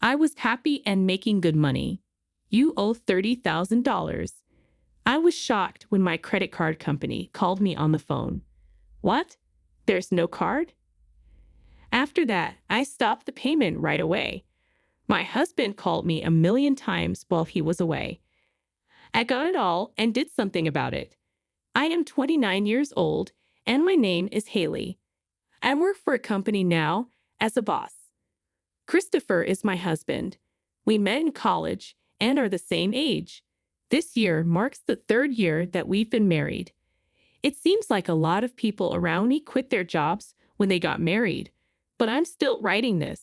I was happy and making good money. You owe $30,000. I was shocked when my credit card company called me on the phone. What? There's no card? After that, I stopped the payment right away. My husband called me a million times while he was away. I got it all and did something about it. I am 29 years old and my name is Haley. I work for a company now as a boss. Christopher is my husband. We met in college and are the same age. This year marks the 3rd year that we've been married. It seems like a lot of people around me quit their jobs when they got married, but I'm still writing this.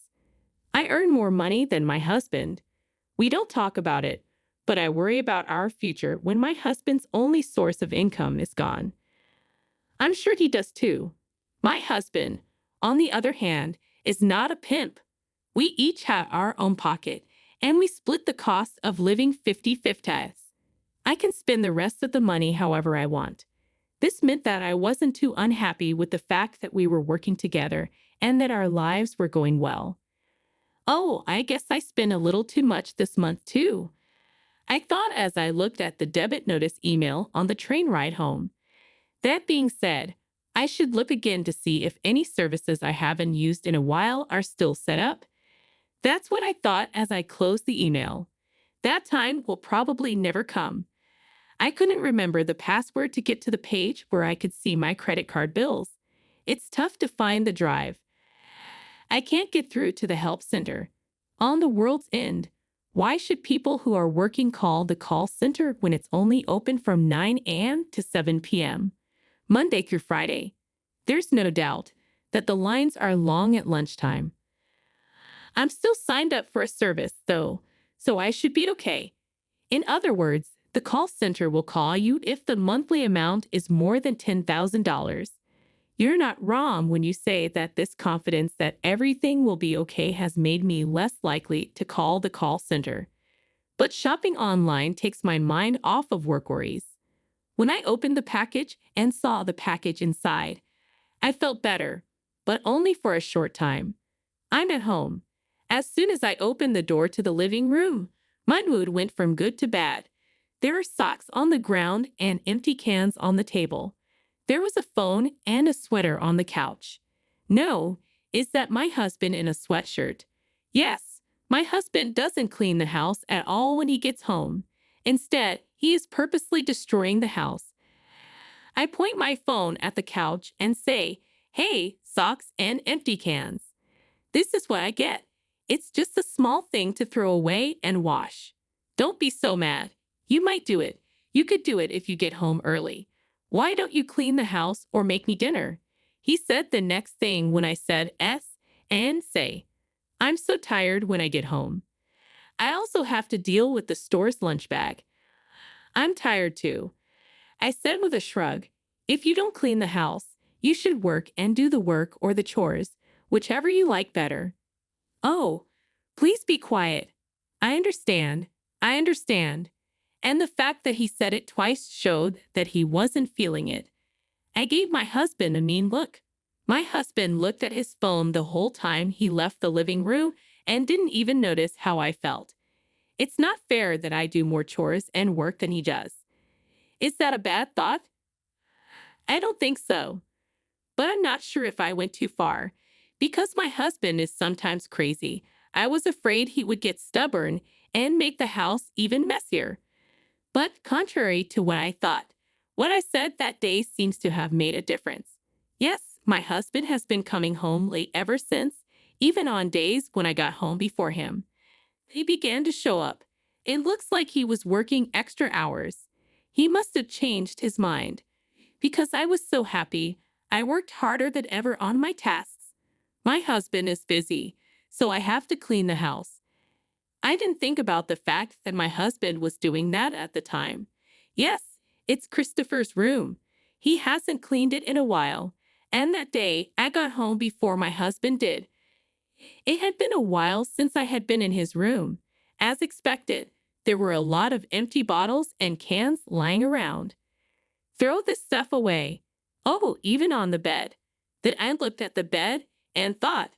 I earn more money than my husband. We don't talk about it, but I worry about our future when my husband's only source of income is gone. I'm sure he does too. My husband, on the other hand, is not a pimp. We each have our own pocket, and we split the cost of living 50-50. I can spend the rest of the money however I want. This meant that I wasn't too unhappy with the fact that we were working together and that our lives were going well. Oh, I guess I spent a little too much this month too, I thought as I looked at the debit notice email on the train ride home. That being said, I should look again to see if any services I haven't used in a while are still set up. That's what I thought as I closed the email. That time will probably never come. I couldn't remember the password to get to the page where I could see my credit card bills. It's tough to find the drive. I can't get through to the help center. On the world's end, why should people who are working call the call center when it's only open from 9 a.m. to 7 p.m., Monday through Friday? There's no doubt that the lines are long at lunchtime. I'm still signed up for a service, though, so I should be okay. In other words, the call center will call you if the monthly amount is more than $10,000. You're not wrong when you say that this confidence that everything will be okay has made me less likely to call the call center. But shopping online takes my mind off of work worries. When I opened the package and saw the package inside, I felt better, but only for a short time. I'm at home. As soon as I opened the door to the living room, my mood went from good to bad. There are socks on the ground and empty cans on the table. There was a phone and a sweater on the couch. No, is that my husband in a sweatshirt? Yes, my husband doesn't clean the house at all when he gets home. Instead, he is purposely destroying the house. I point my phone at the couch and say, "Hey, socks and empty cans." This is what I get. It's just a small thing to throw away and wash. Don't be so mad. You might do it. You could do it if you get home early. Why don't you clean the house or make me dinner? He said the next thing when I said S and say, I'm so tired when I get home. I also have to deal with the store's lunch bag. I'm tired too. I said with a shrug, if you don't clean the house, you should work and do the work or the chores, whichever you like better. Oh, please be quiet. I understand. I understand. And the fact that he said it twice showed that he wasn't feeling it. I gave my husband a mean look. My husband looked at his phone the whole time he left the living room and didn't even notice how I felt. It's not fair that I do more chores and work than he does. Is that a bad thought? I don't think so. But I'm not sure if I went too far. Because my husband is sometimes crazy, I was afraid he would get stubborn and make the house even messier. But contrary to what I thought, what I said that day seems to have made a difference. Yes, my husband has been coming home late ever since, even on days when I got home before him. He began to show up. It looks like he was working extra hours. He must have changed his mind. Because I was so happy, I worked harder than ever on my tasks. My husband is busy, so I have to clean the house. I didn't think about the fact that my husband was doing that at the time. Yes, it's Christopher's room. He hasn't cleaned it in a while, and that day I got home before my husband did. It had been a while since I had been in his room. As expected, there were a lot of empty bottles and cans lying around. Throw this stuff away. Oh, even on the bed. Then I looked at the bed and thought,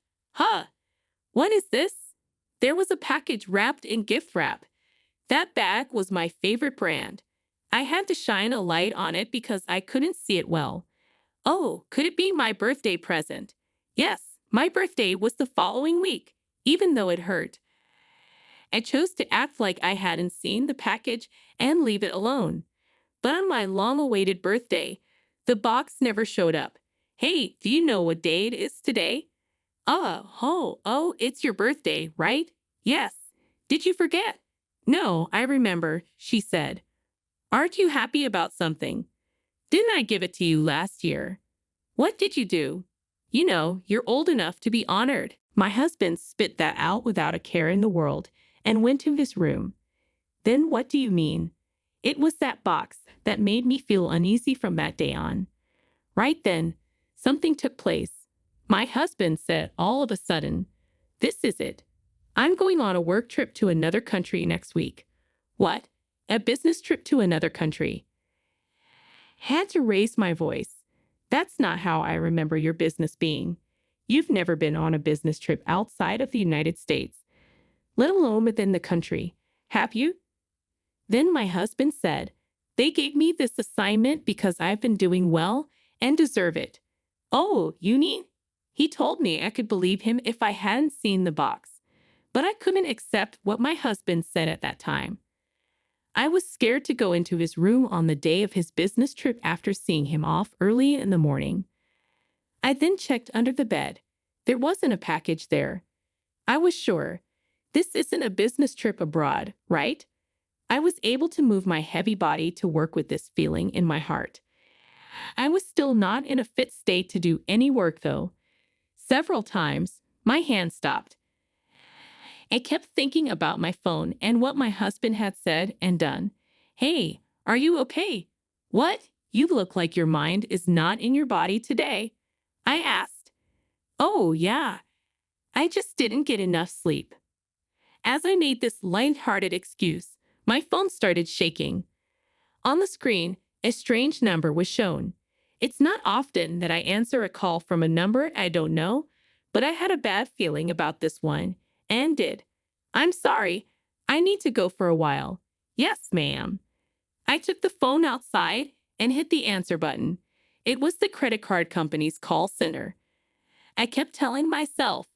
what is this? There was a package wrapped in gift wrap. That bag was my favorite brand. I had to shine a light on it because I couldn't see it well. Oh, could it be my birthday present? Yes, my birthday was the following week, even though it hurt. I chose to act like I hadn't seen the package and leave it alone. But on my long-awaited birthday, the box never showed up. Hey, do you know what day it is today? Oh, it's your birthday, right? Yes. Did you forget? No, I remember, she said. Aren't you happy about something? Didn't I give it to you last year? What did you do? You know, you're old enough to be honored. My husband spit that out without a care in the world and went to his room. Then what do you mean? It was that box that made me feel uneasy from that day on. Right then, something took place. My husband said all of a sudden, "This is it. I'm going on a work trip to another country next week." What? A business trip to another country? Had to raise my voice. That's not how I remember your business being. You've never been on a business trip outside of the United States, let alone within the country, have you? Then my husband said, "They gave me this assignment because I've been doing well and deserve it." Oh, you mean? He told me I could believe him if I hadn't seen the box, but I couldn't accept what my husband said at that time. I was scared to go into his room on the day of his business trip after seeing him off early in the morning. I then checked under the bed. There wasn't a package there. I was sure. This isn't a business trip abroad, right? I was able to move my heavy body to work with this feeling in my heart. I was still not in a fit state to do any work, though. Several times, my hand stopped. I kept thinking about my phone and what my husband had said and done. "Hey, are you okay? What? You look like your mind is not in your body today," I asked. "Oh, yeah. I just didn't get enough sleep." As I made this light-hearted excuse, my phone started shaking. On the screen, a strange number was shown. It's not often that I answer a call from a number I don't know, but I had a bad feeling about this one, and did. "I'm sorry. I need to go for a while." "Yes, ma'am." I took the phone outside and hit the answer button. It was the credit card company's call center. I kept telling myself,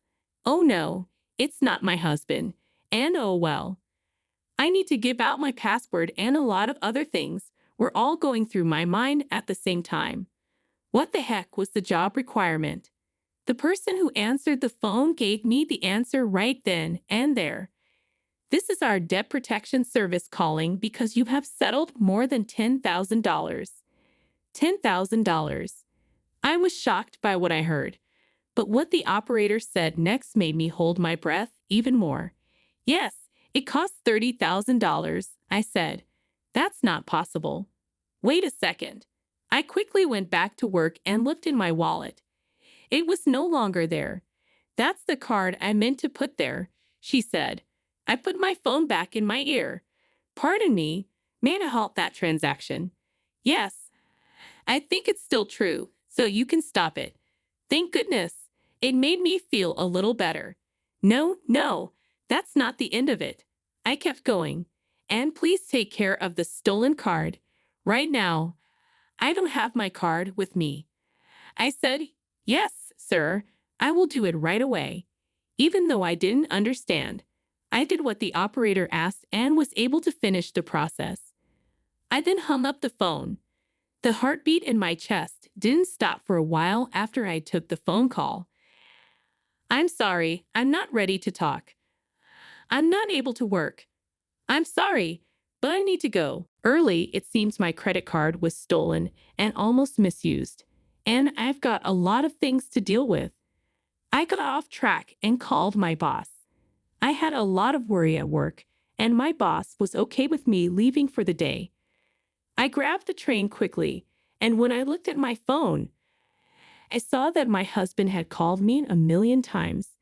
"Oh no, it's not my husband, and oh well. I need to give out my password," and a lot of other things were all going through my mind at the same time. What the heck was the job requirement? The person who answered the phone gave me the answer right then and there. "This is our debt protection service calling because you have settled more than $10,000. $10,000. I was shocked by what I heard, but what the operator said next made me hold my breath even more. "Yes, it costs $30,000, I said. "That's not possible." "Wait a second." I quickly went back to work and looked in my wallet. It was no longer there. "That's the card I meant to put there," she said. I put my phone back in my ear. "Pardon me, may I halt that transaction?" "Yes, I think it's still true, so you can stop it." Thank goodness. It made me feel a little better. No, that's not the end of it. I kept going. "And please take care of the stolen card. Right now, I don't have my card with me." I said, "Yes, sir, I will do it right away." Even though I didn't understand, I did what the operator asked and was able to finish the process. I then hung up the phone. The heartbeat in my chest didn't stop for a while after I took the phone call. "I'm sorry, I'm not ready to talk. I'm not able to work. I'm sorry, but I need to go." Early, it seems my credit card was stolen and almost misused, and I've got a lot of things to deal with. I got off track and called my boss. I had a lot of worry at work, and my boss was okay with me leaving for the day. I grabbed the train quickly, and when I looked at my phone, I saw that my husband had called me a million times.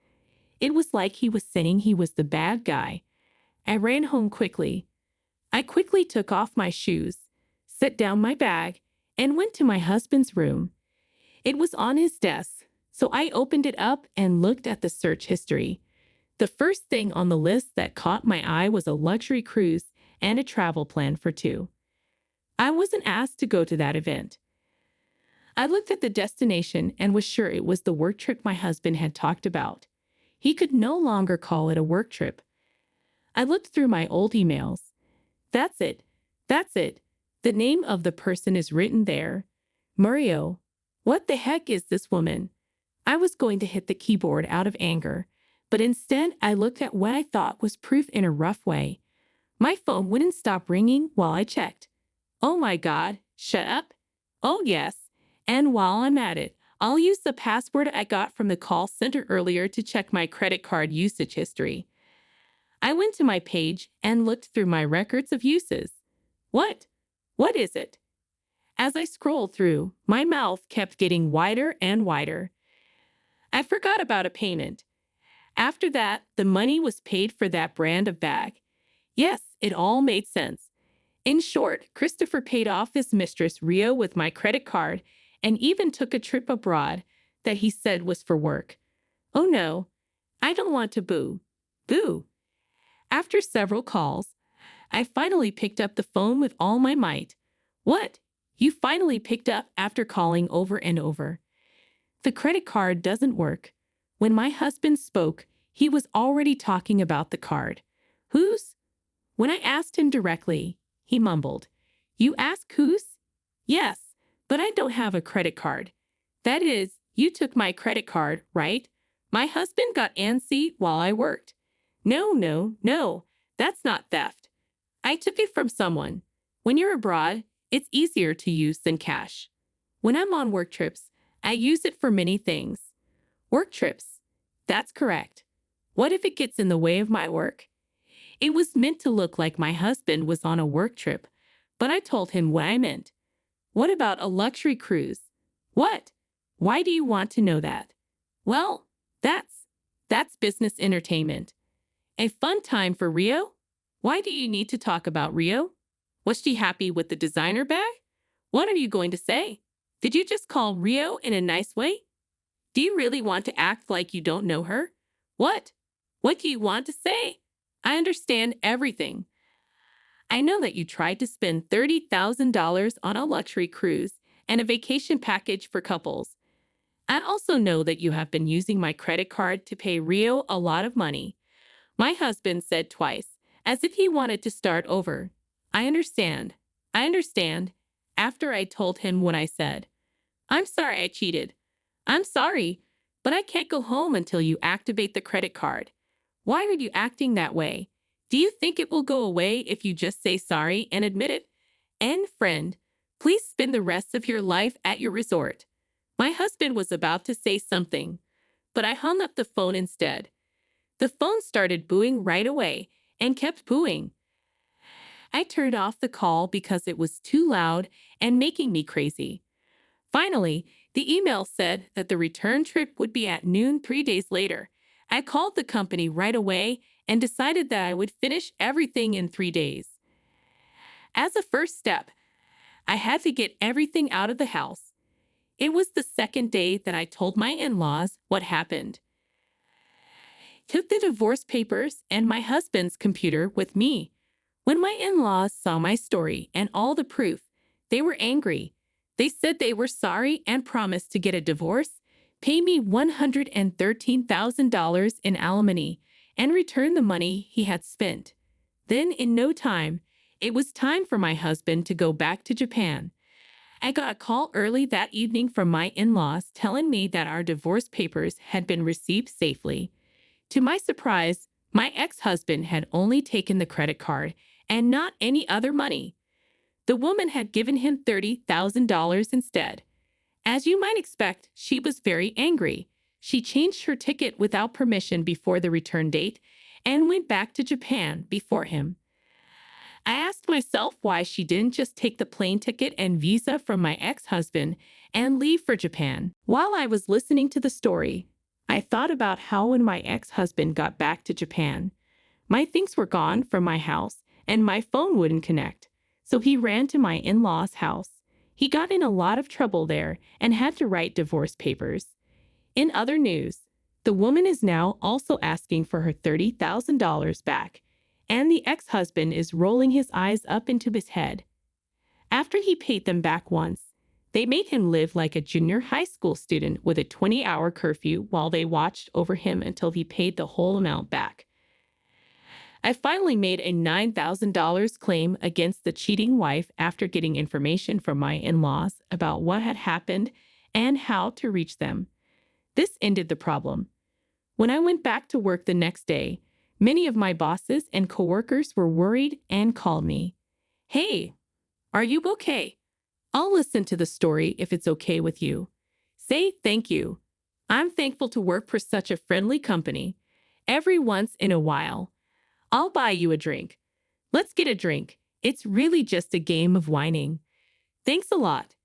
It was like he was saying he was the bad guy. I ran home quickly. I quickly took off my shoes, set down my bag, and went to my husband's room. It was on his desk, so I opened it up and looked at the search history. The first thing on the list that caught my eye was a luxury cruise and a travel plan for two. I wasn't asked to go to that event. I looked at the destination and was sure it was the work trip my husband had talked about. He could no longer call it a work trip. I looked through my old emails. That's it. That's it. The name of the person is written there. Mario. What the heck is this woman? I was going to hit the keyboard out of anger, but instead I looked at what I thought was proof in a rough way. My phone wouldn't stop ringing while I checked. Oh my God, shut up. Oh yes, and while I'm at it, I'll use the password I got from the call center earlier to check my credit card usage history. I went to my page and looked through my records of uses. What? What is it? As I scrolled through, my mouth kept getting wider and wider. I forgot about a payment. After that, the money was paid for that brand of bag. Yes, it all made sense. In short, Christopher paid off his mistress Rio with my credit card and even took a trip abroad that he said was for work. Oh no, I don't want to boo. Boo. After several calls, I finally picked up the phone with all my might. What? You finally picked up after calling over and over. The credit card doesn't work. When my husband spoke, he was already talking about the card. Whose? When I asked him directly, he mumbled. You ask whose? Yes, but I don't have a credit card. That is, you took my credit card, right? My husband got antsy while I worked. No, that's not theft. I took it from someone. When you're abroad, it's easier to use than cash. When I'm on work trips, I use it for many things. Work trips. That's correct. What if it gets in the way of my work? It was meant to look like my husband was on a work trip, but I told him what I meant. What about a luxury cruise? What? Why do you want to know that? Well, that's business entertainment. A fun time for Rio? Why do you need to talk about Rio? Was she happy with the designer bag? What are you going to say? Did you just call Rio in a nice way? Do you really want to act like you don't know her? What? What do you want to say? I understand everything. I know that you tried to spend $30,000 on a luxury cruise and a vacation package for couples. I also know that you have been using my credit card to pay Rio a lot of money. My husband said twice, as if he wanted to start over. I understand. After I told him what I said. I'm sorry I cheated. I'm sorry, but I can't go home until you activate the credit card. Why are you acting that way? Do you think it will go away if you just say sorry and admit it? And friend, please spend the rest of your life at your resort. My husband was about to say something, but I hung up the phone instead. The phone started booing right away and kept booing. I turned off the call because it was too loud and making me crazy. Finally, the email said that the return trip would be at noon 3 days later. I called the company right away and decided that I would finish everything in 3 days. As a first step, I had to get everything out of the house. It was the second day that I told my in-laws what happened. Took the divorce papers and my husband's computer with me. When my in-laws saw my story and all the proof, they were angry. They said they were sorry and promised to get a divorce, pay me $113,000 in alimony, and return the money he had spent. Then, in no time, it was time for my husband to go back to Japan. I got a call early that evening from my in-laws telling me that our divorce papers had been received safely. To my surprise, my ex-husband had only taken the credit card and not any other money. The woman had given him $30,000 instead. As you might expect, she was very angry. She changed her ticket without permission before the return date and went back to Japan before him. I asked myself why she didn't just take the plane ticket and visa from my ex-husband and leave for Japan. While I was listening to the story, I thought about how when my ex-husband got back to Japan, my things were gone from my house and my phone wouldn't connect. So he ran to my in-laws' house. He got in a lot of trouble there and had to write divorce papers. In other news, The woman is now also asking for her $30,000 back, and the ex-husband is rolling his eyes up into his head. After he paid them back once, they made him live like a junior high school student with a 20-hour curfew while they watched over him until he paid the whole amount back. I finally made a $9,000 claim against the cheating wife after getting information from my in-laws about what had happened and how to reach them. This ended the problem. When I went back to work the next day, many of my bosses and coworkers were worried and called me. "Hey, are you okay? I'll listen to the story if it's okay with you. Say thank you. I'm thankful to work for such a friendly company. Every once in a while, I'll buy you a drink. Let's get a drink. It's really just a game of whining. Thanks a lot."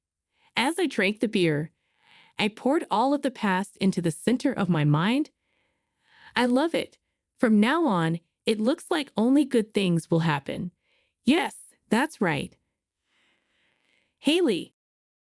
As I drank the beer, I poured all of the past into the center of my mind. I love it. From now on, it looks like only good things will happen. Yes, that's right. Haley,